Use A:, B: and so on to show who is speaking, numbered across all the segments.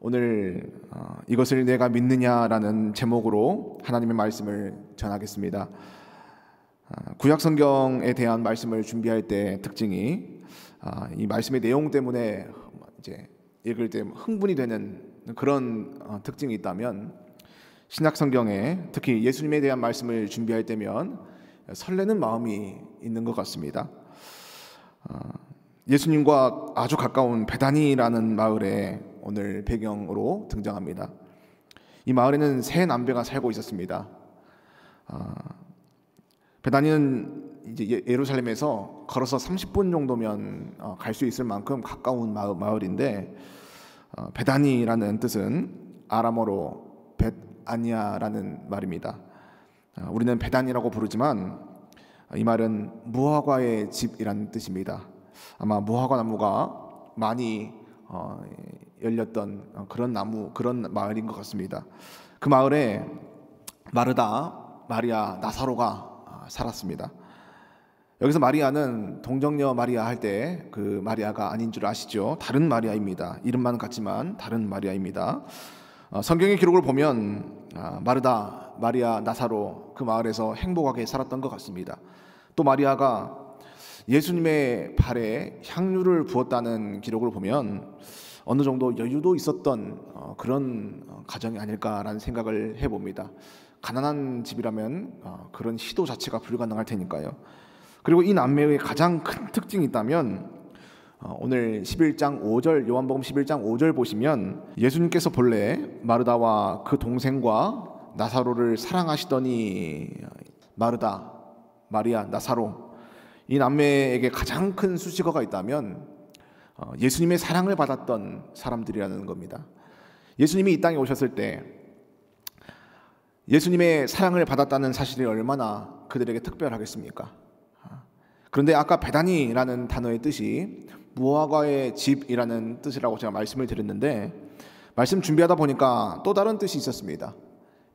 A: 오늘 이것을 내가 믿느냐라는 제목으로 하나님의 말씀을 전하겠습니다. 구약 성경에 대한 말씀을 준비할 때 특징이 이 말씀의 내용 때문에 이제 읽을 때 흥분이 되는 그런 특징이 있다면, 신약 성경에 특히 예수님에 대한 말씀을 준비할 때면 설레는 마음이 있는 것 같습니다. 예수님과 아주 가까운 베다니라는 마을에 오늘 배경으로 등장합니다. 이 마을에는 세 남배가 살고 있었습니다. 베다니는 이제 예루살렘에서 걸어서 30분 정도면 갈 수 있을 만큼 가까운 마을인데, 베다니라는 뜻은 아람어로 벳아니아라는 말입니다. 우리는 베다니라고 부르지만 이 말은 무화과의 집이라는 뜻입니다. 아마 무화과 나무가 많이 열렸던 그런 마을인 것 같습니다. 그 마을에 마르다, 마리아, 나사로가 살았습니다. 여기서 마리아는 동정녀 마리아 할 때 그 마리아가 아닌 줄 아시죠? 다른 마리아입니다. 이름만 같지만 다른 마리아입니다. 성경의 기록을 보면 마르다, 마리아, 나사로 그 마을에서 행복하게 살았던 것 같습니다. 또 마리아가 예수님의 발에 향유를 부었다는 기록을 보면 어느 정도 여유도 있었던 그런 가정이 아닐까라는 생각을 해봅니다. 가난한 집이라면 그런 시도 자체가 불가능할 테니까요. 그리고 이 남매의 가장 큰 특징이 있다면, 오늘 11장 5절, 요한복음 11장 5절 보시면 예수님께서 본래 마르다와 그 동생과 나사로를 사랑하시더니 마르다, 마리아, 나사로, 이 남매에게 가장 큰 수식어가 있다면 예수님의 사랑을 받았던 사람들이라는 겁니다. 예수님이 이 땅에 오셨을 때 예수님의 사랑을 받았다는 사실이 얼마나 그들에게 특별하겠습니까? 그런데 아까 베다니라는 단어의 뜻이 무화과의 집이라는 뜻이라고 제가 말씀을 드렸는데, 말씀 준비하다 보니까 또 다른 뜻이 있었습니다.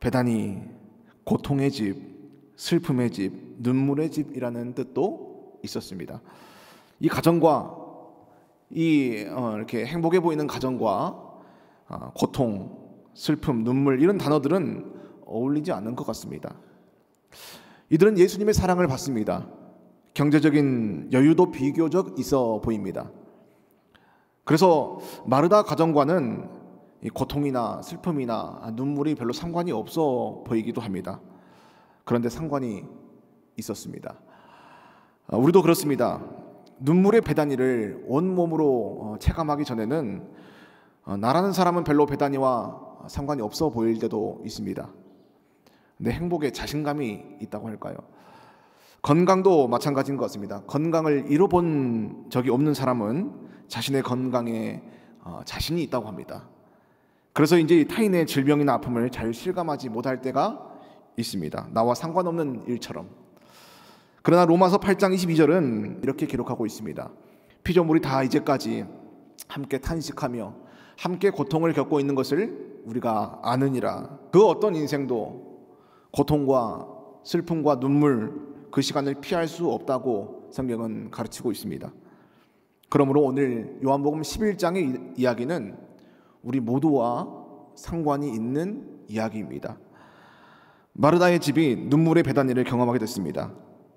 A: 베다니, 고통의 집, 슬픔의 집, 눈물의 집이라는 뜻도 있었습니다. 이 가정과 이렇게 행복해 보이는 가정과 고통, 슬픔, 눈물, 이런 단어들은 어울리지 않는 것 같습니다. 이들은 예수님의 사랑을 받습니다. 경제적인 여유도 비교적 있어 보입니다. 그래서 마르다 가정과는 이 고통이나 슬픔이나 눈물이 별로 상관이 없어 보이기도 합니다. 그런데 상관이 있었습니다. 우리도 그렇습니다. 눈물의 베다니를 온몸으로 체감하기 전에는 나라는 사람은 별로 베다니와 상관이 없어 보일 때도 있습니다. 내 행복에 자신감이 있다고 할까요? 건강도 마찬가지인 것 같습니다. 건강을 잃어본 적이 없는 사람은 자신의 건강에 자신이 있다고 합니다. 그래서 이제 타인의 질병이나 아픔을 잘 실감하지 못할 때가 있습니다. 나와 상관없는 일처럼. 그러나 로마서 8장 22절은 이렇게 기록하고 있습니다. 피조물이 다 이제까지 함께 탄식하며 함께 고통을 겪고 있는 것을 우리가 아느니라. 그 어떤 인생도 고통과 슬픔과 눈물, 그 시간을 피할 수 없다고 성경은 가르치고 있습니다. 그러므로 오늘 요한복음 11장의 이야기는 우리 모두와 상관이 있는 이야기입니다. 마르다의 집이 눈물의 베다니를 경험하게 됐습니다.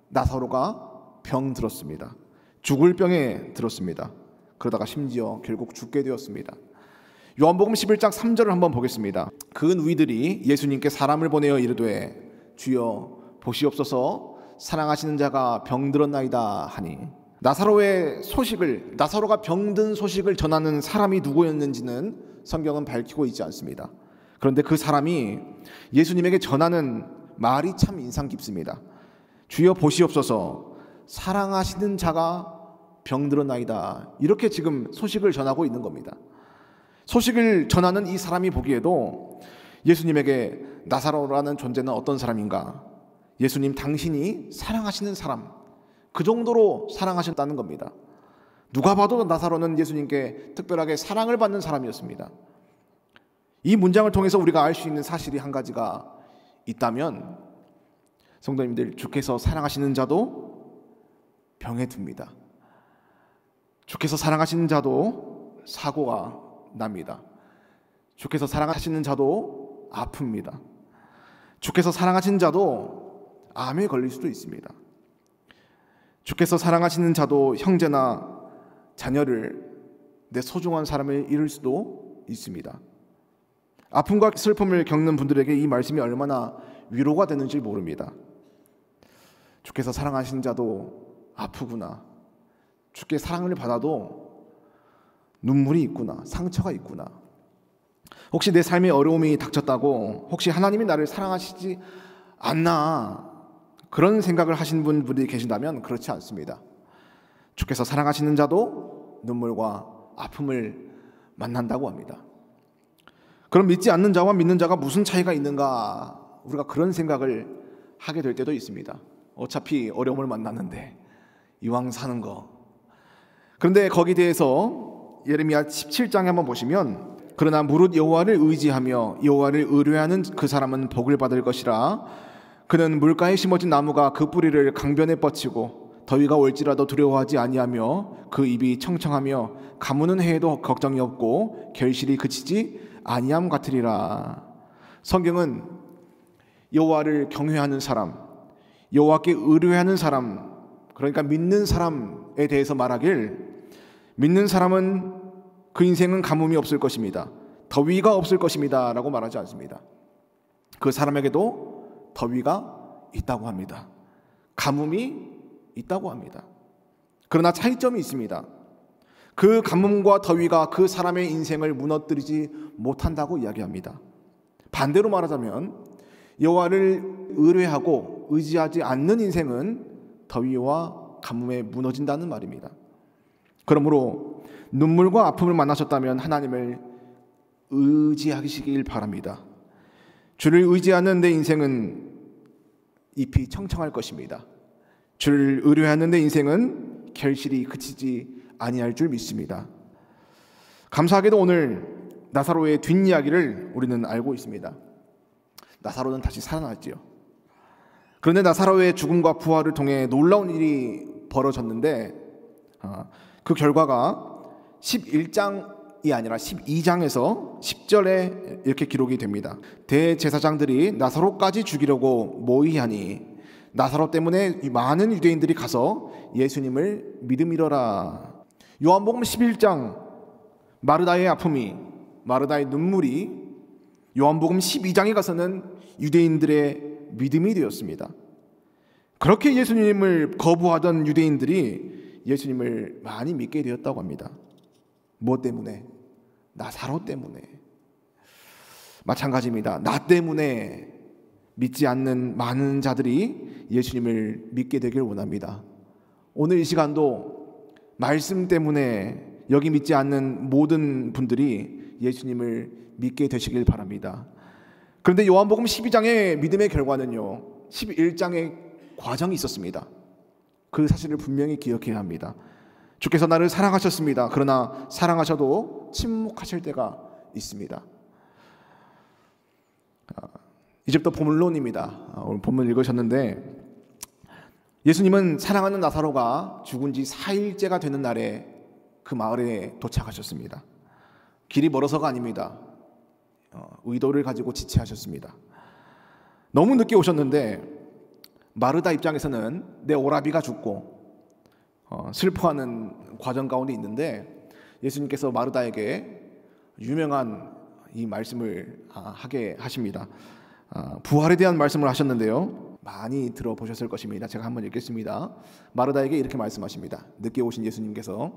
A: 나사로가 병 들었습니다. 죽을 병에 들었습니다. 그러다가 심지어 결국 죽게 되었습니다. 요한복음 11장 3절을 한번 보겠습니다. 그 누이들이 예수님께 사람을 보내어 이르되 주여 보시옵소서 사랑하시는 자가 병들었나이다 하니, 나사로가 병든 소식을 전하는 사람이 누구였는지는 성경은 밝히고 있지 않습니다. 그런데 그 사람이 예수님에게 전하는 말이 참 인상 깊습니다. 주여 보시옵소서 사랑하시는 자가 병들었나이다. 이렇게 지금 소식을 전하고 있는 겁니다. 소식을 전하는 이 사람이 보기에도 예수님에게 나사로라는 존재는 어떤 사람인가? 예수님 당신이 사랑하시는 사람, 그 정도로 사랑하셨다는 겁니다. 누가 봐도 나사로는 예수님께 특별하게 사랑을 받는 사람이었습니다. 이 문장을 통해서 우리가 알 수 있는 사실이 한 가지가 있다면, 성도님들, 주께서 사랑하시는 자도 병에 듭니다. 주께서 사랑하시는 자도 사고가 납니다. 주께서 사랑하시는 자도 아픕니다. 주께서 사랑하시는 자도 암에 걸릴 수도 있습니다. 주께서 사랑하시는 자도 형제나 자녀를, 내 소중한 사람을 잃을 수도 있습니다. 아픔과 슬픔을 겪는 분들에게 이 말씀이 얼마나 위로가 되는지 모릅니다. 주께서 사랑하시는 자도 아프구나. 주께 사랑을 받아도 눈물이 있구나. 상처가 있구나. 혹시 내 삶에 어려움이 닥쳤다고, 혹시 하나님이 나를 사랑하시지 않나, 그런 생각을 하시는 분들이 계신다면 그렇지 않습니다. 주께서 사랑하시는 자도 눈물과 아픔을 만난다고 합니다. 그럼 믿지 않는 자와 믿는 자가 무슨 차이가 있는가, 우리가 그런 생각을 하게 될 때도 있습니다. 어차피 어려움을 만났는데 이왕 사는 거. 그런데 거기에 대해서 예레미야 17장에 한번 보시면, 그러나 무릇 여호와를 의지하며 여호와를 의뢰하는 그 사람은 복을 받을 것이라. 그는 물가에 심어진 나무가 그 뿌리를 강변에 뻗치고 더위가 올지라도 두려워하지 아니하며 그 입이 청청하며 가무는 해에도 걱정이 없고 결실이 그치지 아니함 같으리라. 성경은 여호와를 경외하는 사람, 여호와께 의뢰하는 사람, 그러니까 믿는 사람에 대해서 말하길, 믿는 사람은 그 인생은 가뭄이 없을 것입니다. 더위가 없을 것입니다 라고 말하지 않습니다. 그 사람에게도 더위가 있다고 합니다. 가뭄이 있다고 합니다. 그러나 차이점이 있습니다. 그 가뭄과 더위가 그 사람의 인생을 무너뜨리지 못한다고 이야기합니다. 반대로 말하자면 여호와를 의뢰하고 의지하지 않는 인생은 더위와 가뭄에 무너진다는 말입니다. 그러므로 눈물과 아픔을 만나셨다면 하나님을 의지하시길 바랍니다. 주를 의지하는 내 인생은 잎이 청청할 것입니다. 주를 의뢰하는 내 인생은 결실이 그치지 아니할 줄 믿습니다. 감사하게도 오늘 나사로의 뒷이야기를 우리는 알고 있습니다. 나사로는 다시 살아났지요. 그런데 나사로의 죽음과 부활을 통해 놀라운 일이 벌어졌는데, 그 결과가 11장이 아니라 12장에서 10절에 이렇게 기록이 됩니다. 대제사장들이 나사로까지 죽이려고 모의하니 나사로 때문에 많은 유대인들이 가서 예수님을 믿음이러라. 요한복음 11장 마르다의 아픔이, 마르다의 눈물이 요한복음 12장에 가서는 유대인들의 믿음이 되었습니다. 그렇게 예수님을 거부하던 유대인들이 예수님을 많이 믿게 되었다고 합니다. 무엇 때문에? 나사로 때문에. 마찬가지입니다. 나 때문에 믿지 않는 많은 자들이 예수님을 믿게 되길 원합니다. 오늘 이 시간도 말씀 때문에 여기 믿지 않는 모든 분들이 예수님을 믿게 되시길 바랍니다. 그런데 요한복음 12장의 믿음의 결과는요, 11장의 과정이 있었습니다. 그 사실을 분명히 기억해야 합니다. 주께서 나를 사랑하셨습니다. 그러나 사랑하셔도 침묵하실 때가 있습니다. 이제부터 본론입니다. 오늘 본문 읽으셨는데, 예수님은 사랑하는 나사로가 죽은 지 4일째가 되는 날에 그 마을에 도착하셨습니다. 길이 멀어서가 아닙니다. 의도를 가지고 지체하셨습니다. 너무 늦게 오셨는데 마르다 입장에서는 내 오라비가 죽고 슬퍼하는 과정 가운데 있는데, 예수님께서 마르다에게 유명한 이 말씀을 하게 하십니다. 부활에 대한 말씀을 하셨는데요, 많이 들어보셨을 것입니다. 제가 한번 읽겠습니다. 마르다에게 이렇게 말씀하십니다. 늦게 오신 예수님께서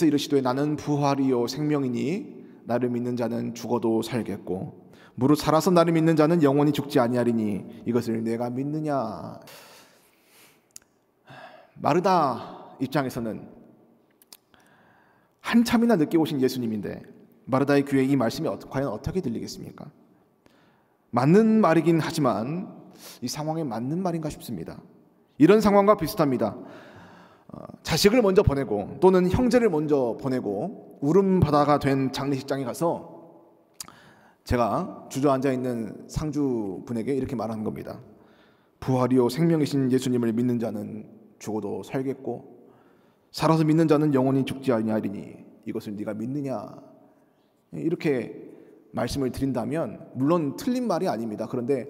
A: 이르시되 나는 부활이요 생명이니 나를 믿는 자는 죽어도 살겠고 무릇 살아서 나를 믿는 자는 영원히 죽지 아니하리니 이것을 내가 믿느냐. 마르다 입장에서는 한참이나 늦게 오신 예수님인데 마르다의 귀에 이 말씀이 과연 어떻게 들리겠습니까? 맞는 말이긴 하지만 이 상황에 맞는 말인가 싶습니다. 이런 상황과 비슷합니다. 자식을 먼저 보내고 또는 형제를 먼저 보내고 울음바다가 된 장례식장에 가서 제가 주저앉아 있는 상주분에게 이렇게 말하는 겁니다. 부활이요 생명이신 예수님을 믿는 자는 죽어도 살겠고 살아서 믿는 자는 영원히 죽지 아니하리니 이것을 네가 믿느냐. 이렇게 말씀을 드린다면, 물론 틀린 말이 아닙니다. 그런데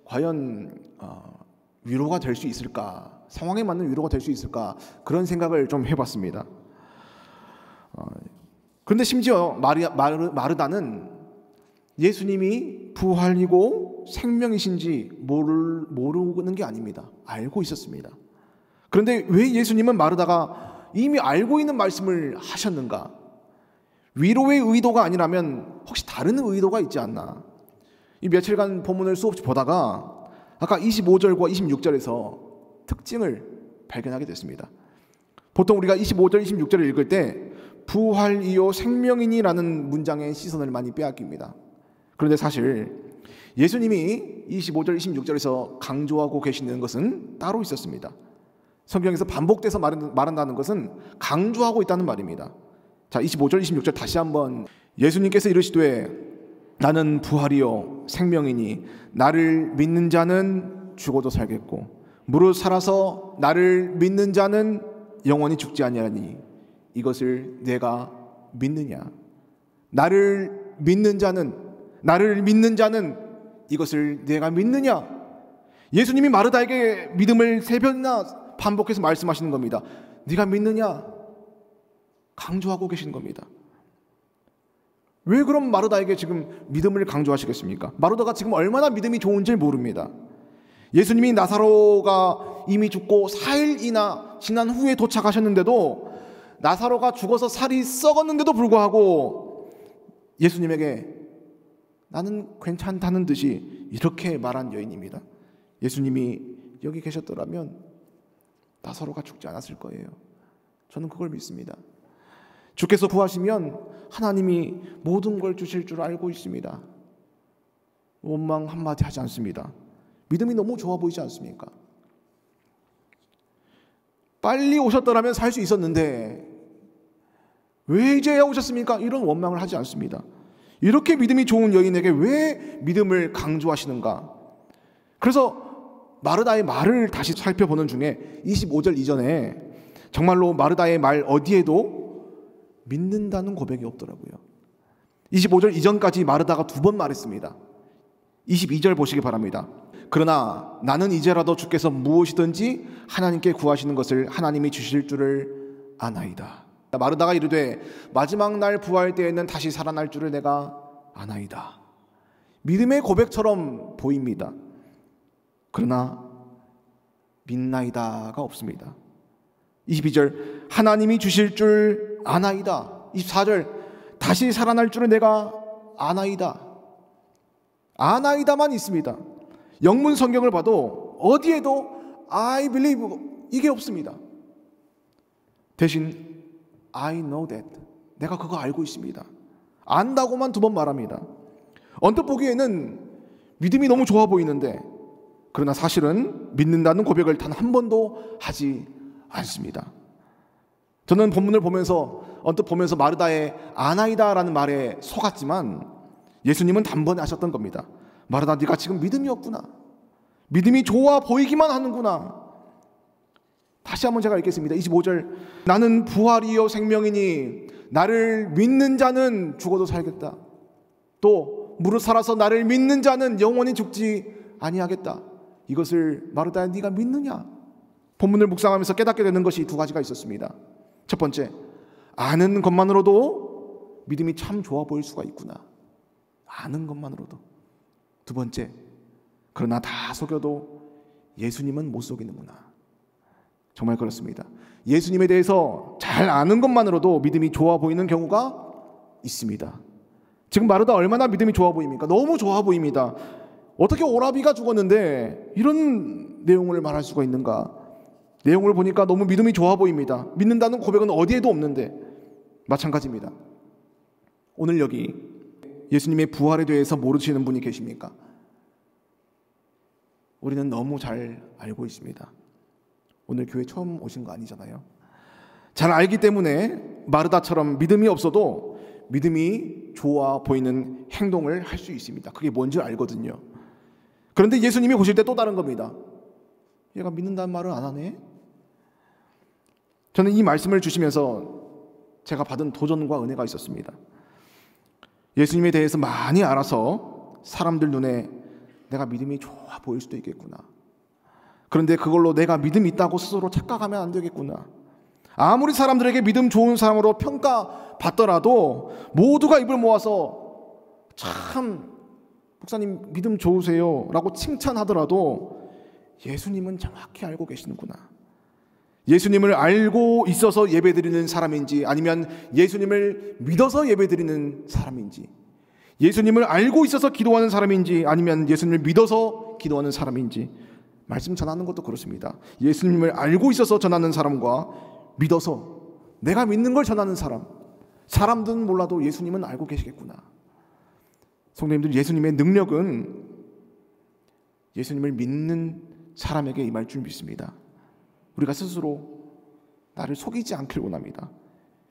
A: 과연 위로가 될 수 있을까? 상황에 맞는 위로가 될 수 있을까? 그런 생각을 좀 해봤습니다. 그런데 심지어 마르다는 예수님이 부활이고 생명이신지 모르는 게 아닙니다. 알고 있었습니다. 그런데 왜 예수님은 마르다가 이미 알고 있는 말씀을 하셨는가? 위로의 의도가 아니라면 혹시 다른 의도가 있지 않나? 이 며칠간 본문을 수없이 보다가 아까 25절과 26절에서 특징을 발견하게 됐습니다. 보통 우리가 25절, 26절을 읽을 때 부활이요 생명이니라는 문장의 시선을 많이 빼앗깁니다. 그런데 사실 예수님이 25절, 26절에서 강조하고 계시는 것은 따로 있었습니다. 성경에서 반복돼서 말한다는 것은 강조하고 있다는 말입니다. 자, 25절, 26절 다시 한번 예수님께서 이르시되 나는 부활이요 생명이니 나를 믿는 자는 죽어도 살겠고 무릇 살아서 나를 믿는 자는 영원히 죽지 아니하니 이것을 내가 믿느냐? 나를 믿는 자는 이것을 내가 믿느냐? 예수님이 마르다에게 믿음을 3번이나 반복해서 말씀하시는 겁니다. 네가 믿느냐? 강조하고 계신 겁니다. 왜 그럼 마르다에게 지금 믿음을 강조하시겠습니까? 마르다가 지금 얼마나 믿음이 좋은지 모릅니다. 예수님이 나사로가 이미 죽고 4일이나 지난 후에 도착하셨는데도 나사로가 죽어서 살이 썩었는데도 불구하고 예수님에게 나는 괜찮다는 듯이 이렇게 말한 여인입니다. 예수님이 여기 계셨더라면 나사로가 죽지 않았을 거예요. 저는 그걸 믿습니다. 주께서 구하시면 하나님이 모든 걸 주실 줄 알고 있습니다. 원망 한마디 하지 않습니다. 믿음이 너무 좋아 보이지 않습니까? 빨리 오셨더라면 살 수 있었는데 왜 이제야 오셨습니까? 이런 원망을 하지 않습니다. 이렇게 믿음이 좋은 여인에게 왜 믿음을 강조하시는가? 그래서 마르다의 말을 다시 살펴보는 중에 25절 이전에 정말로 마르다의 말 어디에도 믿는다는 고백이 없더라고요. 25절 이전까지 마르다가 2번 말했습니다. 22절 보시기 바랍니다. 그러나 나는 이제라도 주께서 무엇이든지 하나님께 구하시는 것을 하나님이 주실 줄을 아나이다. 마르다가 이르되 마지막 날 부활 때에는 다시 살아날 줄을 내가 아나이다. 믿음의 고백처럼 보입니다. 그러나 믿나이다가 없습니다. 22절 하나님이 주실 줄 아나이다. 24절 다시 살아날 줄을 내가 아나이다. 아나이다만 있습니다. 영문 성경을 봐도 어디에도 I believe 이게 없습니다. 대신 I know that 내가 그거 알고 있습니다. 안다고만 2번 말합니다. 언뜻 보기에는 믿음이 너무 좋아 보이는데 그러나 사실은 믿는다는 고백을 단 한 번도 하지 않습니다. 저는 본문을 보면서 언뜻 보면서 마르다의 아나이다라는 말에 속았지만 예수님은 단번에 하셨던 겁니다. 마르다 네가 지금 믿음이 없구나. 믿음이 좋아 보이기만 하는구나. 다시 한번 제가 읽겠습니다. 25절 나는 부활이요 생명이니 나를 믿는 자는 죽어도 살겠다. 또 무릇 살아서 나를 믿는 자는 영원히 죽지 아니하겠다. 이것을 마르다야 네가 믿느냐? 본문을 묵상하면서 깨닫게 되는 것이 2가지가 있었습니다. 첫 번째, 아는 것만으로도 믿음이 참 좋아 보일 수가 있구나. 아는 것만으로도. 2번째, 그러나 다 속여도 예수님은 못 속이는구나. 정말 그렇습니다. 예수님에 대해서 잘 아는 것만으로도 믿음이 좋아 보이는 경우가 있습니다. 지금 마르다 얼마나 믿음이 좋아 보입니까? 너무 좋아 보입니다. 어떻게 오라비가 죽었는데 이런 내용을 말할 수가 있는가? 내용을 보니까 너무 믿음이 좋아 보입니다. 믿는다는 고백은 어디에도 없는데 마찬가지입니다. 오늘 여기 예수님의 부활에 대해서 모르시는 분이 계십니까? 우리는 너무 잘 알고 있습니다. 오늘 교회 처음 오신 거 아니잖아요. 잘 알기 때문에 마르다처럼 믿음이 없어도 믿음이 좋아 보이는 행동을 할 수 있습니다. 그게 뭔지 알거든요. 그런데 예수님이 보실 때 또 다른 겁니다. 얘가 믿는다는 말을 안 하네? 저는 이 말씀을 주시면서 제가 받은 도전과 은혜가 있었습니다. 예수님에 대해서 많이 알아서 사람들 눈에 내가 믿음이 좋아 보일 수도 있겠구나. 그런데 그걸로 내가 믿음이 있다고 스스로 착각하면 안 되겠구나. 아무리 사람들에게 믿음 좋은 사람으로 평가받더라도 모두가 입을 모아서 참 목사님 믿음 좋으세요 라고 칭찬하더라도 예수님은 정확히 알고 계시는구나. 예수님을 알고 있어서 예배드리는 사람인지 아니면 예수님을 믿어서 예배드리는 사람인지, 예수님을 알고 있어서 기도하는 사람인지 아니면 예수님을 믿어서 기도하는 사람인지, 말씀 전하는 것도 그렇습니다. 예수님을 알고 있어서 전하는 사람과 믿어서 내가 믿는 걸 전하는 사람, 사람들은 몰라도 예수님은 알고 계시겠구나. 성도님들, 예수님의 능력은 예수님을 믿는 사람에게 임할 줄 믿습니다. 우리가 스스로 나를 속이지 않길 원합니다.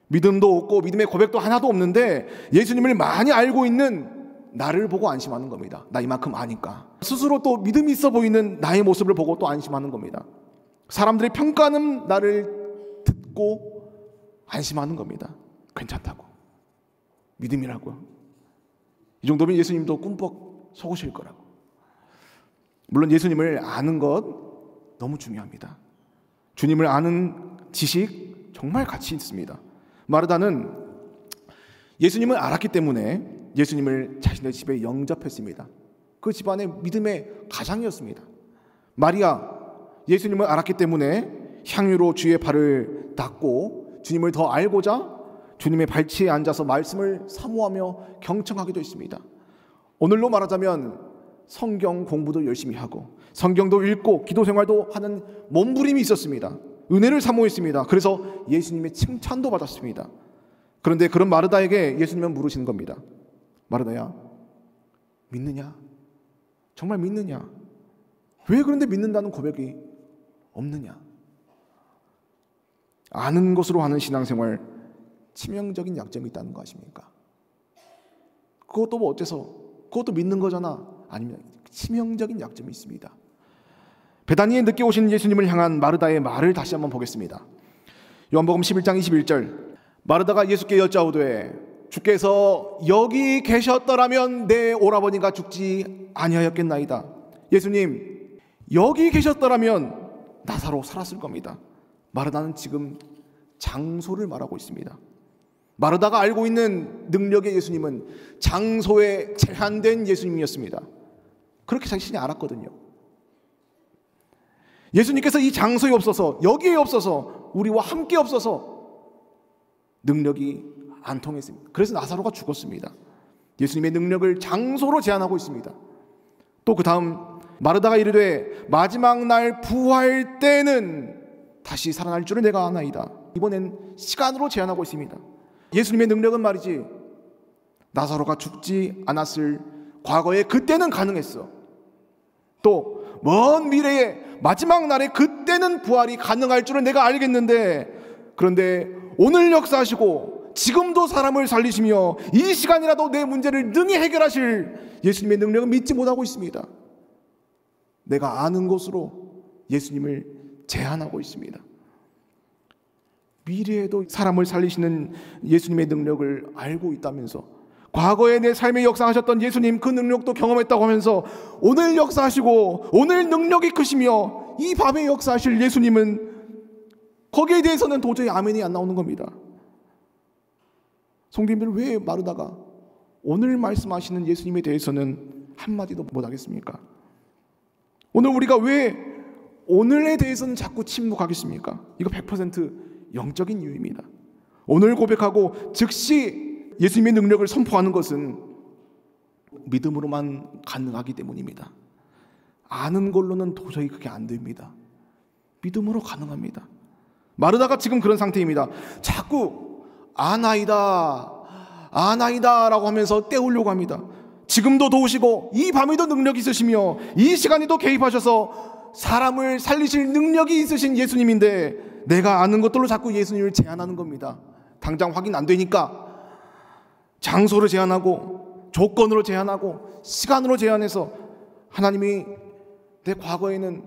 A: 믿음도 없고 믿음의 고백도 하나도 없는데 예수님을 많이 알고 있는 나를 보고 안심하는 겁니다. 나 이만큼 아니까. 스스로 또 믿음이 있어 보이는 나의 모습을 보고 또 안심하는 겁니다. 사람들의 평가는 나를 듣고 안심하는 겁니다. 괜찮다고, 믿음이라고요. 이 정도면 예수님도 꿈뻑 속으실 거라고. 물론 예수님을 아는 것 너무 중요합니다. 주님을 아는 지식 정말 가치 있습니다. 마르다는 예수님을 알았기 때문에 예수님을 자신의 집에 영접했습니다. 그 집안의 믿음의 가장이었습니다. 마리아, 예수님을 알았기 때문에 향유로 주의 발을 닦고 주님을 더 알고자 주님의 발치에 앉아서 말씀을 사모하며 경청하기도 했습니다. 오늘로 말하자면 성경 공부도 열심히 하고 성경도 읽고 기도 생활도 하는 몸부림이 있었습니다. 은혜를 사모했습니다. 그래서 예수님의 칭찬도 받았습니다. 그런데 그런 마르다에게 예수님은 물으시는 겁니다. 마르다야, 믿느냐? 정말 믿느냐? 왜 그런데 믿는다는 고백이 없느냐? 아는 것으로 하는 신앙생활, 치명적인 약점이 있다는 거 아십니까? 그것도 뭐 어째서? 그것도 믿는 거잖아. 아니면 치명적인 약점이 있습니다. 베다니에 늦게 오신 예수님을 향한 마르다의 말을 다시 한번 보겠습니다. 요한복음 11장 21절, 마르다가 예수께 여짜오되 주께서 여기 계셨더라면 내 오라버니가 죽지 아니하였겠나이다. 예수님, 여기 계셨더라면 나사로 살았을 겁니다. 마르다는 지금 장소를 말하고 있습니다. 마르다가 알고 있는 능력의 예수님은 장소에 제한된 예수님이었습니다. 그렇게 자신이 알았거든요. 예수님께서 이 장소에 없어서, 여기에 없어서, 우리와 함께 없어서 능력이 안 통했습니다. 그래서 나사로가 죽었습니다. 예수님의 능력을 장소로 제한하고 있습니다. 또 그 다음 마르다가 이르되 마지막 날 부활 때는 다시 살아날 줄을 내가 아나이다. 이번엔 시간으로 제한하고 있습니다. 예수님의 능력은 말이지 나사로가 죽지 않았을 과거에 그때는 가능했어. 또 먼 미래에 마지막 날에 그때는 부활이 가능할 줄은 내가 알겠는데, 그런데 오늘 역사하시고 지금도 사람을 살리시며 이 시간이라도 내 문제를 능히 해결하실 예수님의 능력은 믿지 못하고 있습니다. 내가 아는 것으로 예수님을 제한하고 있습니다. 미래에도 사람을 살리시는 예수님의 능력을 알고 있다면서, 과거에 내 삶에 역사하셨던 예수님 그 능력도 경험했다고 하면서 오늘 역사하시고 오늘 능력이 크시며 이 밤에 역사하실 예수님은, 거기에 대해서는 도저히 아멘이 안 나오는 겁니다. 성도님들, 왜 마르다가 오늘 말씀하시는 예수님에 대해서는 한마디도 못하겠습니까? 오늘 우리가 왜 오늘에 대해서는 자꾸 침묵하겠습니까? 이거 100% 영적인 이유입니다. 오늘 고백하고 즉시 예수님의 능력을 선포하는 것은 믿음으로만 가능하기 때문입니다. 아는 걸로는 도저히 그게 안 됩니다. 믿음으로 가능합니다. 마르다가 지금 그런 상태입니다. 자꾸 아나이다 라고 하면서 때우려고 합니다. 지금도 도우시고 이 밤에도 능력이 있으시며 이 시간에도 개입하셔서 사람을 살리실 능력이 있으신 예수님인데 내가 아는 것들로 자꾸 예수님을 제한하는 겁니다. 당장 확인 안 되니까 장소를 제한하고 조건으로 제한하고 시간으로 제한해서, 하나님이 내 과거에는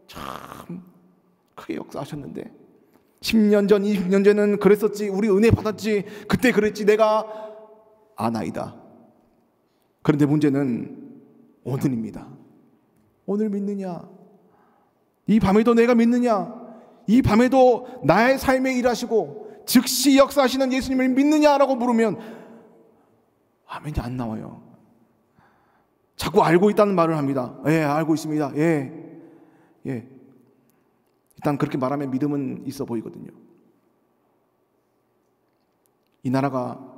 A: 참 크게 역사하셨는데 10년 전 20년 전에는 그랬었지, 우리 은혜 받았지, 그때 그랬지, 내가 아나이다, 그런데 문제는 오늘입니다. 오늘 믿느냐? 이 밤에도 내가 믿느냐? 이 밤에도 나의 삶에 일하시고 즉시 역사하시는 예수님을 믿느냐라고 물으면 아멘이 안 나와요. 자꾸 알고 있다는 말을 합니다. 예, 알고 있습니다. 예. 일단 그렇게 말하면 믿음은 있어 보이거든요. 이 나라가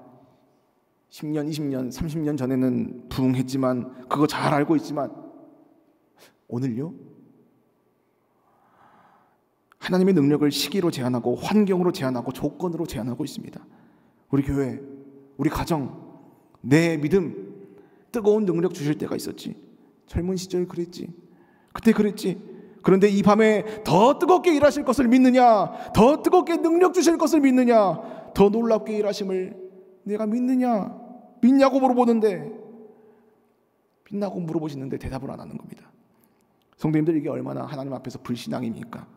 A: 10년, 20년, 30년 전에는 부흥했지만 그거 잘 알고 있지만 오늘요? 하나님의 능력을 시기로 제한하고 환경으로 제한하고 조건으로 제한하고 있습니다. 우리 교회, 우리 가정, 내 믿음 뜨거운 능력 주실 때가 있었지. 젊은 시절 그랬지. 그때 그랬지. 그런데 이 밤에 더 뜨겁게 일하실 것을 믿느냐? 더 뜨겁게 능력 주실 것을 믿느냐? 더 놀랍게 일하심을 내가 믿느냐? 믿냐고 물어보는데 믿냐고 물어보시는데 대답을 안 하는 겁니다. 성도님들, 이게 얼마나 하나님 앞에서 불신앙입니까?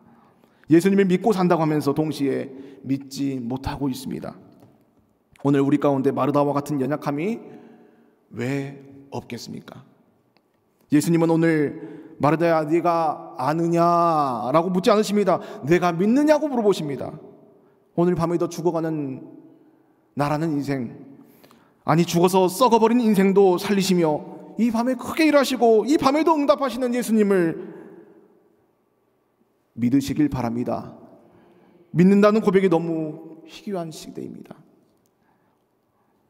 A: 예수님을 믿고 산다고 하면서 동시에 믿지 못하고 있습니다. 오늘 우리 가운데 마르다와 같은 연약함이 왜 없겠습니까? 예수님은 오늘 마르다야 네가 아느냐라고 묻지 않으십니다. 내가 믿느냐고 물어보십니다. 오늘 밤에도 죽어가는 나라는 인생, 아니 죽어서 썩어버린 인생도 살리시며 이 밤에 크게 일하시고 이 밤에도 응답하시는 예수님을 믿으시길 바랍니다. 믿는다는 고백이 너무 희귀한 시대입니다.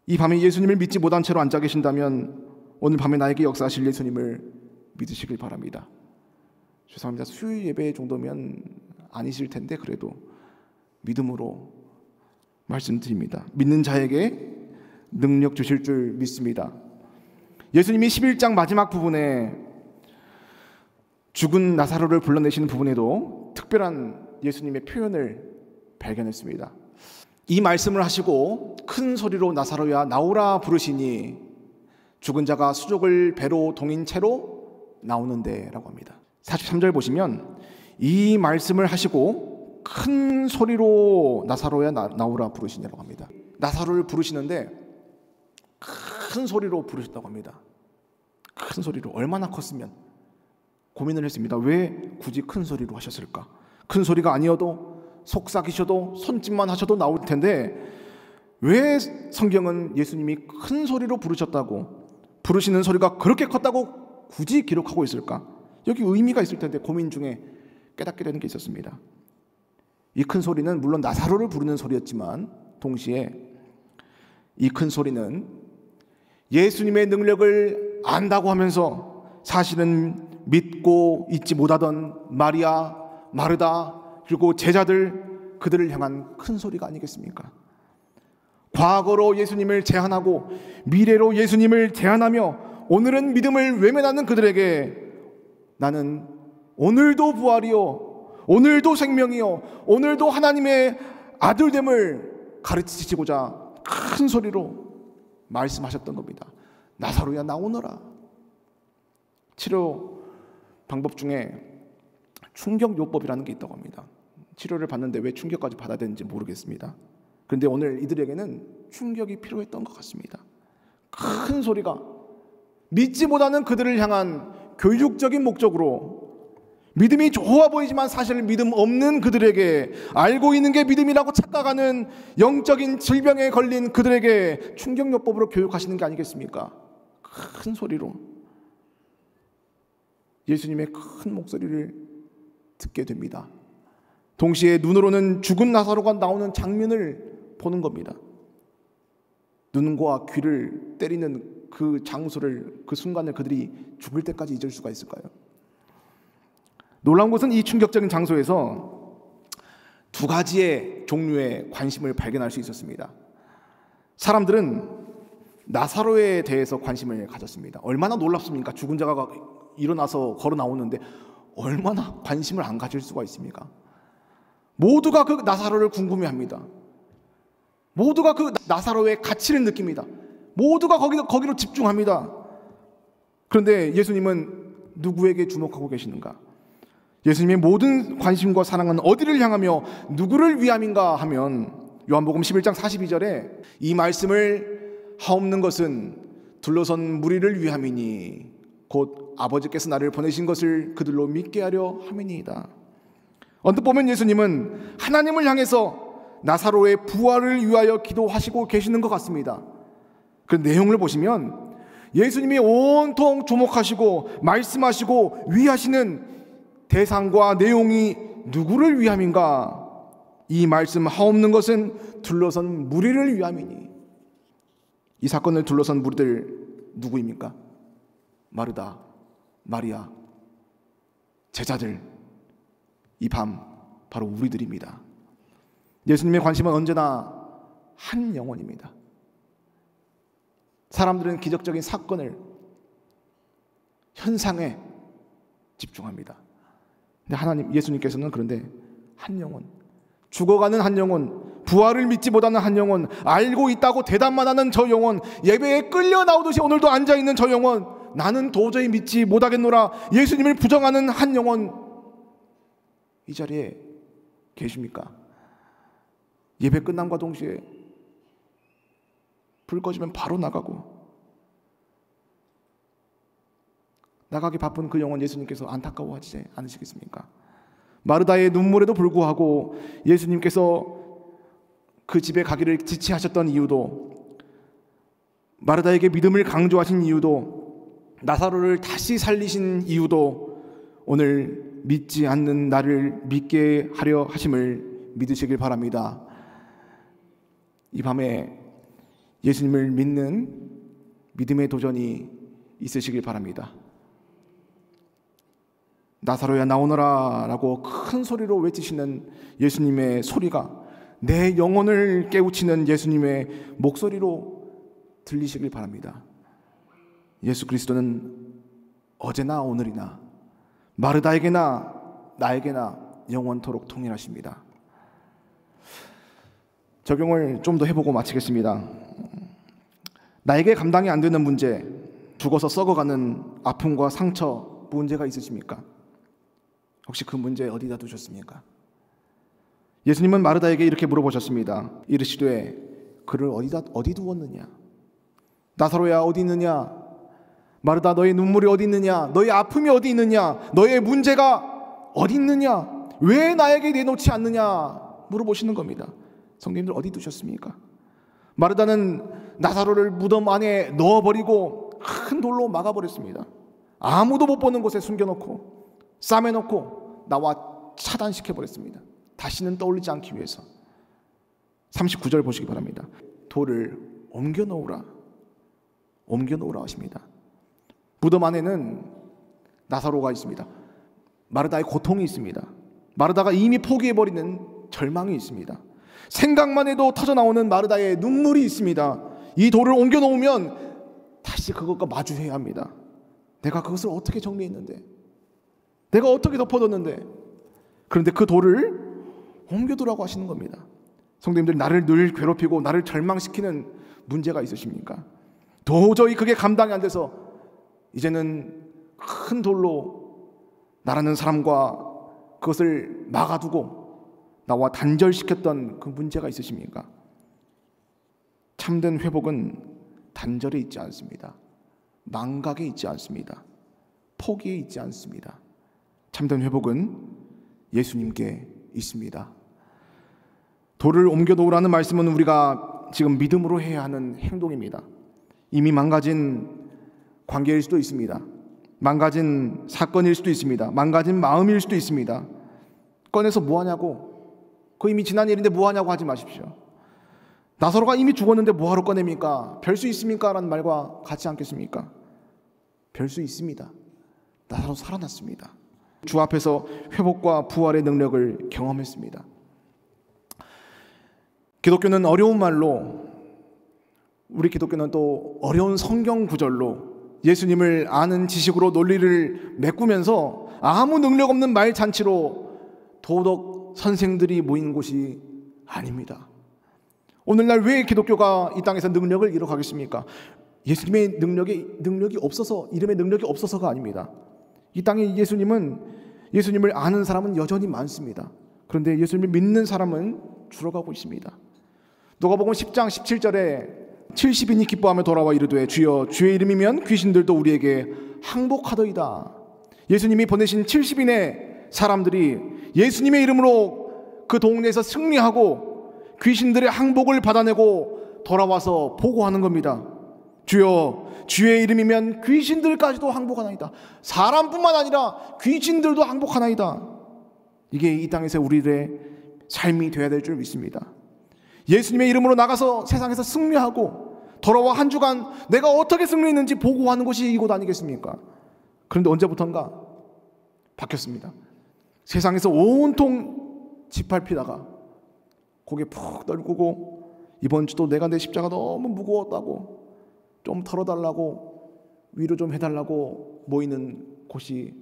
A: 이 밤에 예수님을 믿지 못한 채로 앉아 계신다면 오늘 밤에 나에게 역사하실 예수님을 믿으시길 바랍니다. 죄송합니다. 수요일 예배 정도면 아니실 텐데 그래도 믿음으로 말씀드립니다. 믿는 자에게 능력 주실 줄 믿습니다. 예수님이 11장 마지막 부분에 죽은 나사로를 불러내시는 부분에도 특별한 예수님의 표현을 발견했습니다. 이 말씀을 하시고 큰 소리로 나사로야 나오라 부르시니 죽은 자가 수족을 배로 동인 채로 나오는데 라고 합니다. 43절 보시면 이 말씀을 하시고 큰 소리로 나사로야 나오라 부르시냐고 합니다. 나사로를 부르시는데 큰 소리로 부르셨다고 합니다. 큰 소리로. 얼마나 컸으면. 고민을 했습니다. 왜 굳이 큰 소리로 하셨을까? 큰 소리가 아니어도 속삭이셔도 손짓만 하셔도 나올 텐데 왜 성경은 예수님이 큰 소리로 부르셨다고, 부르시는 소리가 그렇게 컸다고 굳이 기록하고 있을까? 여기 의미가 있을 텐데 고민 중에 깨닫게 되는 게 있었습니다. 이 큰 소리는 물론 나사로를 부르는 소리였지만 동시에 이 큰 소리는 예수님의 능력을 안다고 하면서 사실은 믿고 잊지 못하던 마리아, 마르다 그리고 제자들, 그들을 향한 큰 소리가 아니겠습니까? 과거로 예수님을 제한하고 미래로 예수님을 제한하며 오늘은 믿음을 외면하는 그들에게 나는 오늘도 부활이요, 오늘도 생명이요, 오늘도 하나님의 아들됨을 가르치시고자 큰 소리로 말씀하셨던 겁니다. 나사로야 나오너라. 치료 방법 중에 충격요법이라는 게 있다고 합니다. 치료를 받는데 왜 충격까지 받아야 되는지 모르겠습니다. 그런데 오늘 이들에게는 충격이 필요했던 것 같습니다. 큰 소리가 믿지 못하는 그들을 향한 교육적인 목적으로 믿음이 좋아 보이지만 사실 믿음 없는 그들에게, 알고 있는 게 믿음이라고 착각하는 영적인 질병에 걸린 그들에게 충격요법으로 교육하시는 게 아니겠습니까? 큰 소리로 예수님의 큰 목소리를 듣게 됩니다. 동시에 눈으로는 죽은 나사로가 나오는 장면을 보는 겁니다. 눈과 귀를 때리는 그 장소를, 그 순간을 그들이 죽을 때까지 잊을 수가 있을까요? 놀라운 것은 이 충격적인 장소에서 두 가지의 종류의 관심을 발견할 수 있었습니다. 사람들은 나사로에 대해서 관심을 가졌습니다. 얼마나 놀랍습니까? 죽은 자가 일어나서 걸어 나오는데 얼마나 관심을 안 가질 수가 있습니까? 모두가 그 나사로를 궁금해합니다. 모두가 그 나사로의 가치를 느낍니다. 모두가 거기로 집중합니다. 그런데 예수님은 누구에게 주목하고 계시는가? 예수님의 모든 관심과 사랑은 어디를 향하며 누구를 위함인가 하면 요한복음 11장 42절에 이 말씀을 하옵는 것은 둘러선 무리를 위함이니 곧 아버지께서 나를 보내신 것을 그들로 믿게 하려 함이니이다. 언뜻 보면 예수님은 하나님을 향해서 나사로의 부활을 위하여 기도하시고 계시는 것 같습니다. 그 내용을 보시면 예수님이 온통 주목하시고 말씀하시고 위하시는 대상과 내용이 누구를 위함인가? 이 말씀 하옵는 것은 둘러선 무리를 위함이니. 이 사건을 둘러선 무리들 누구입니까? 마르다, 마리아, 제자들, 이 밤 바로 우리들입니다. 예수님의 관심은 언제나 한 영혼입니다. 사람들은 기적적인 사건을, 현상에 집중합니다. 근데 하나님, 예수님께서는 그런데 한 영혼, 죽어가는 한 영혼, 부활을 믿지 못하는 한 영혼, 알고 있다고 대답만 하는 저 영혼, 예배에 끌려 나오듯이 오늘도 앉아있는 저 영혼, 나는 도저히 믿지 못하겠노라 예수님을 부정하는 한 영혼, 이 자리에 계십니까? 예배 끝남과 동시에 불 꺼지면 바로 나가기 바쁜 그 영혼 예수님께서 안타까워하지 않으시겠습니까? 마르다의 눈물에도 불구하고 예수님께서 그 집에 가기를 지체하셨던 이유도, 마르다에게 믿음을 강조하신 이유도, 나사로를 다시 살리신 이유도 오늘 믿지 않는 나를 믿게 하려 하심을 믿으시길 바랍니다. 이 밤에 예수님을 믿는 믿음의 도전이 있으시길 바랍니다. 나사로야 나오너라 라고 큰 소리로 외치시는 예수님의 소리가 내 영혼을 깨우치는 예수님의 목소리로 들리시길 바랍니다. 예수 그리스도는 어제나 오늘이나 마르다에게나 나에게나 영원토록 동일하십니다. 적용을 좀 더 해보고 마치겠습니다. 나에게 감당이 안 되는 문제, 죽어서 썩어가는 아픔과 상처, 문제가 있으십니까? 혹시 그 문제 어디다 두셨습니까? 예수님은 마르다에게 이렇게 물어보셨습니다. 이르시되 그를 어디 두었느냐? 나사로야 어디 있느냐? 마르다 너의 눈물이 어디 있느냐? 너의 아픔이 어디 있느냐? 너의 문제가 어디 있느냐? 왜 나에게 내놓지 않느냐? 물어보시는 겁니다. 성도님들 어디 두셨습니까? 마르다는 나사로를 무덤 안에 넣어버리고 큰 돌로 막아버렸습니다. 아무도 못 보는 곳에 숨겨놓고 싸매놓고 나와 차단시켜버렸습니다. 다시는 떠올리지 않기 위해서. 39절 보시기 바랍니다. 돌을 옮겨놓으라 하십니다. 무덤 안에는 나사로가 있습니다. 마르다의 고통이 있습니다. 마르다가 이미 포기해버리는 절망이 있습니다. 생각만 해도 터져나오는 마르다의 눈물이 있습니다. 이 돌을 옮겨놓으면 다시 그것과 마주해야 합니다. 내가 그것을 어떻게 정리했는데, 내가 어떻게 덮어뒀는데, 그런데 그 돌을 옮겨두라고 하시는 겁니다. 성도님들, 나를 늘 괴롭히고 나를 절망시키는 문제가 있으십니까? 도저히 그게 감당이 안 돼서 이제는 큰 돌로 나라는 사람과 그것을 막아두고 나와 단절시켰던 그 문제가 있으십니까? 참된 회복은 단절에 있지 않습니다. 망각에 있지 않습니다. 포기에 있지 않습니다. 참된 회복은 예수님께 있습니다. 돌을 옮겨놓으라는 말씀은 우리가 지금 믿음으로 해야 하는 행동입니다. 이미 망가진 관계일 수도 있습니다. 망가진 사건일 수도 있습니다. 망가진 마음일 수도 있습니다. 꺼내서 뭐하냐고, 그거 이미 지난 일인데 뭐하냐고 하지 마십시오. 나사로가 이미 죽었는데 뭐하러 꺼냅니까? 별 수 있습니까? 라는 말과 같지 않겠습니까? 별 수 있습니다. 나사로 살아났습니다. 주 앞에서 회복과 부활의 능력을 경험했습니다. 기독교는 어려운 말로, 우리 기독교는 또 어려운 성경 구절로 예수님을 아는 지식으로 논리를 메꾸면서 아무 능력 없는 말 잔치로 도덕 선생들이 모인 곳이 아닙니다. 오늘날 왜 기독교가 이 땅에서 능력을 잃어가겠습니까? 예수님의 능력이 없어서, 이름의 능력이 없어서가 아닙니다. 이 땅에 예수님을 아는 사람은 여전히 많습니다. 그런데 예수님을 믿는 사람은 줄어가고 있습니다. 누가복음 10장 17절에 70인이 기뻐하며 돌아와 이르되 주여 주의 이름이면 귀신들도 우리에게 항복하더이다. 예수님이 보내신 70인의 사람들이 예수님의 이름으로 그 동네에서 승리하고 귀신들의 항복을 받아내고 돌아와서 보고하는 겁니다. 주여 주의 이름이면 귀신들까지도 항복하나이다. 사람뿐만 아니라 귀신들도 항복하나이다. 이게 이 땅에서 우리들의 삶이 되어야 될 줄 믿습니다. 예수님의 이름으로 나가서 세상에서 승리하고 돌아와 한 주간 내가 어떻게 승리했는지 보고하는 것이 이곳 아니겠습니까? 그런데 언제부턴가 바뀌었습니다. 세상에서 온통 짓밟히다가 고개 푹 떨구고 이번 주도 내가 내 십자가 너무 무거웠다고 좀 털어달라고 위로 좀 해달라고 모이는 곳이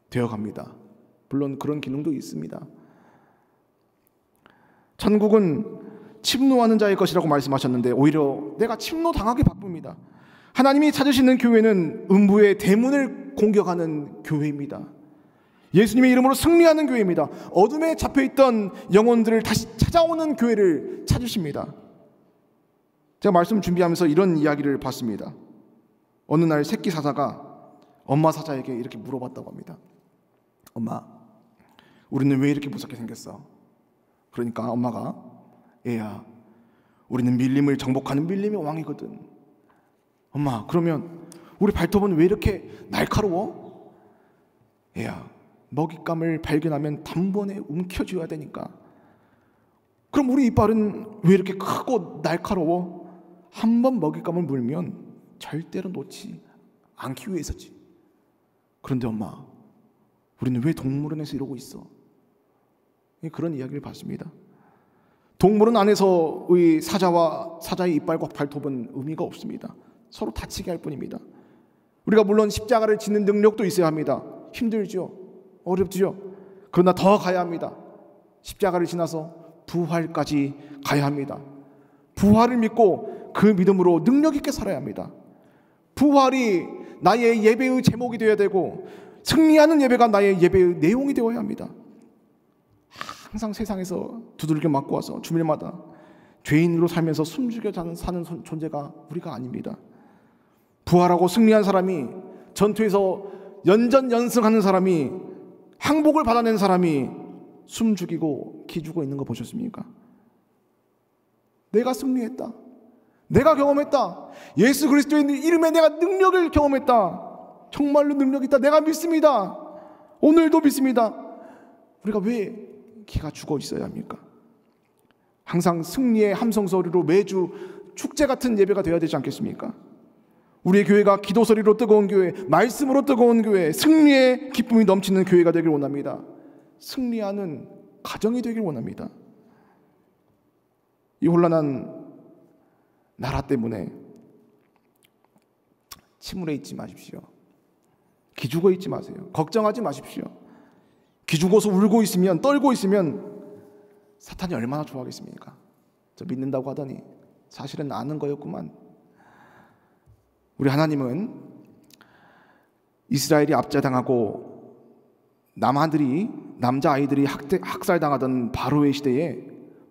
A: 되어갑니다. 물론 그런 기능도 있습니다. 천국은 침노하는 자의 것이라고 말씀하셨는데 오히려 내가 침노당하기 바쁩니다. 하나님이 찾으시는 교회는 음부의 대문을 공격하는 교회입니다. 예수님의 이름으로 승리하는 교회입니다. 어둠에 잡혀있던 영혼들을 다시 찾아오는 교회를 찾으십니다. 제가 말씀 준비하면서 이런 이야기를 봤습니다. 어느 날 새끼 사자가 엄마 사자에게 이렇게 물어봤다고 합니다. 엄마, 우리는 왜 이렇게 무섭게 생겼어? 그러니까 엄마가 얘야, 우리는 밀림을 정복하는 밀림의 왕이거든. 엄마, 그러면 우리 발톱은 왜 이렇게 날카로워? 얘야, 먹잇감을 발견하면 단번에 움켜쥐어야 되니까. 그럼 우리 이빨은 왜 이렇게 크고 날카로워? 한번 먹잇감을 물면 절대로 놓지 않기 위해서지. 그런데 엄마, 우리는 왜 동물원에서 이러고 있어? 그런 이야기를 봤습니다. 동물원 안에서의 사자와 사자의 이빨과 발톱은 의미가 없습니다. 서로 다치게 할 뿐입니다. 우리가 물론 십자가를 지는 능력도 있어야 합니다. 힘들죠. 어렵죠. 그러나 더 가야 합니다. 십자가를 지나서 부활까지 가야 합니다. 부활을 믿고 그 믿음으로 능력 있게 살아야 합니다. 부활이 나의 예배의 제목이 되어야 되고 승리하는 예배가 나의 예배의 내용이 되어야 합니다. 항상 세상에서 두들겨 맞고 와서 주일마다 죄인으로 살면서 숨죽여 사는 존재가 우리가 아닙니다. 부활하고 승리한 사람이, 전투에서 연전연승하는 사람이, 항복을 받아낸 사람이 숨죽이고 기죽어 있는 거 보셨습니까? 내가 승리했다. 내가 경험했다. 예수 그리스도의 이름에 내가 능력을 경험했다. 정말로 능력 있다. 내가 믿습니다. 오늘도 믿습니다. 우리가 왜 기가 죽어 있어야 합니까? 항상 승리의 함성 소리로 매주 축제 같은 예배가 되어야 되지 않겠습니까? 우리의 교회가 기도 소리로 뜨거운 교회, 말씀으로 뜨거운 교회, 승리의 기쁨이 넘치는 교회가 되길 원합니다. 승리하는 가정이 되길 원합니다. 이 혼란한 나라 때문에 침울해 있지 마십시오. 기죽어 있지 마세요. 걱정하지 마십시오. 기죽어서 울고 있으면, 떨고 있으면 사탄이 얼마나 좋아하겠습니까? 저 믿는다고 하더니 사실은 아는 거였구만. 우리 하나님은 이스라엘이 압제당하고 남자아이들이 학살당하던 바로의 시대에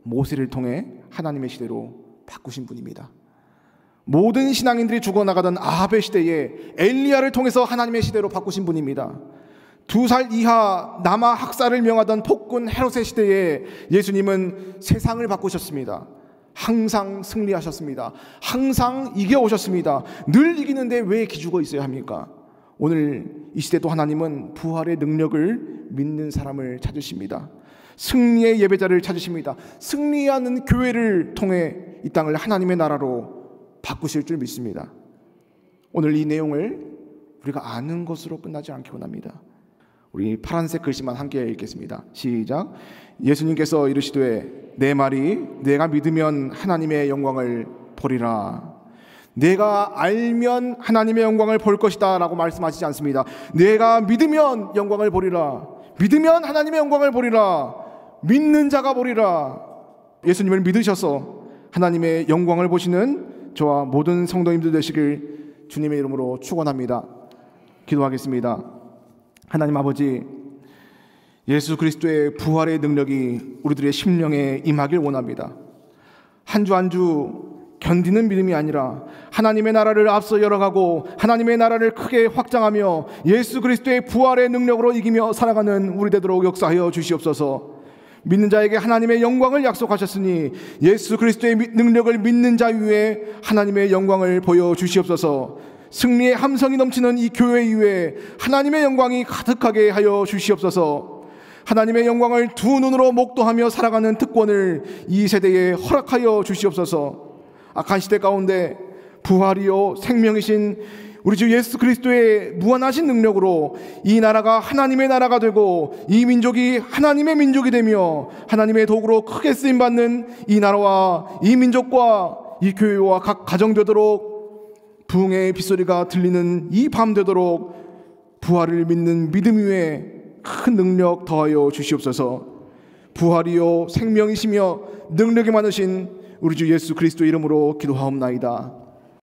A: 모세를 통해 하나님의 시대로 바꾸신 분입니다. 모든 신앙인들이 죽어나가던 아합의 시대에 엘리야를 통해서 하나님의 시대로 바꾸신 분입니다. 2살 이하 남아 학살을 명하던 폭군 헤롯의 시대에 예수님은 세상을 바꾸셨습니다. 항상 승리하셨습니다. 항상 이겨오셨습니다. 늘 이기는데 왜 기죽어 있어야 합니까? 오늘 이 시대도 하나님은 부활의 능력을 믿는 사람을 찾으십니다. 승리의 예배자를 찾으십니다. 승리하는 교회를 통해 이 땅을 하나님의 나라로 바꾸실 줄 믿습니다. 오늘 이 내용을 우리가 아는 것으로 끝나지 않기 원합니다. 우리 파란색 글씨만 함께 읽겠습니다. 시작. 예수님께서 이르시되 내 말이 내가 믿으면 하나님의 영광을 보리라. 내가 알면 하나님의 영광을 볼 것이다 라고 말씀하시지 않습니다. 내가 믿으면 영광을 보리라. 믿으면 하나님의 영광을 보리라. 믿는 자가 보리라. 예수님을 믿으셔서 하나님의 영광을 보시는 저와 모든 성도님들 되시길 주님의 이름으로 축원합니다. 기도하겠습니다. 하나님 아버지, 예수 그리스도의 부활의 능력이 우리들의 심령에 임하길 원합니다. 한 주 한 주 견디는 믿음이 아니라 하나님의 나라를 앞서 열어가고 하나님의 나라를 크게 확장하며 예수 그리스도의 부활의 능력으로 이기며 살아가는 우리 되도록 역사하여 주시옵소서. 믿는 자에게 하나님의 영광을 약속하셨으니 예수 그리스도의 능력을 믿는 자 위에 하나님의 영광을 보여주시옵소서. 승리의 함성이 넘치는 이 교회 위에 하나님의 영광이 가득하게 하여 주시옵소서. 하나님의 영광을 두 눈으로 목도하며 살아가는 특권을 이 세대에 허락하여 주시옵소서. 악한 시대 가운데 부활이요 생명이신 우리 주 예수 그리스도의 무한하신 능력으로 이 나라가 하나님의 나라가 되고 이 민족이 하나님의 민족이 되며 하나님의 도구로 크게 쓰임받는 이 나라와 이 민족과 이 교회와 각 가정 되도록 부흥의 빗소리가 들리는 이 밤 되도록 부활을 믿는 믿음 위에 큰 능력 더하여 주시옵소서. 부활이요 생명이시며 능력이 많으신 우리 주 예수 그리스도 이름으로 기도하옵나이다.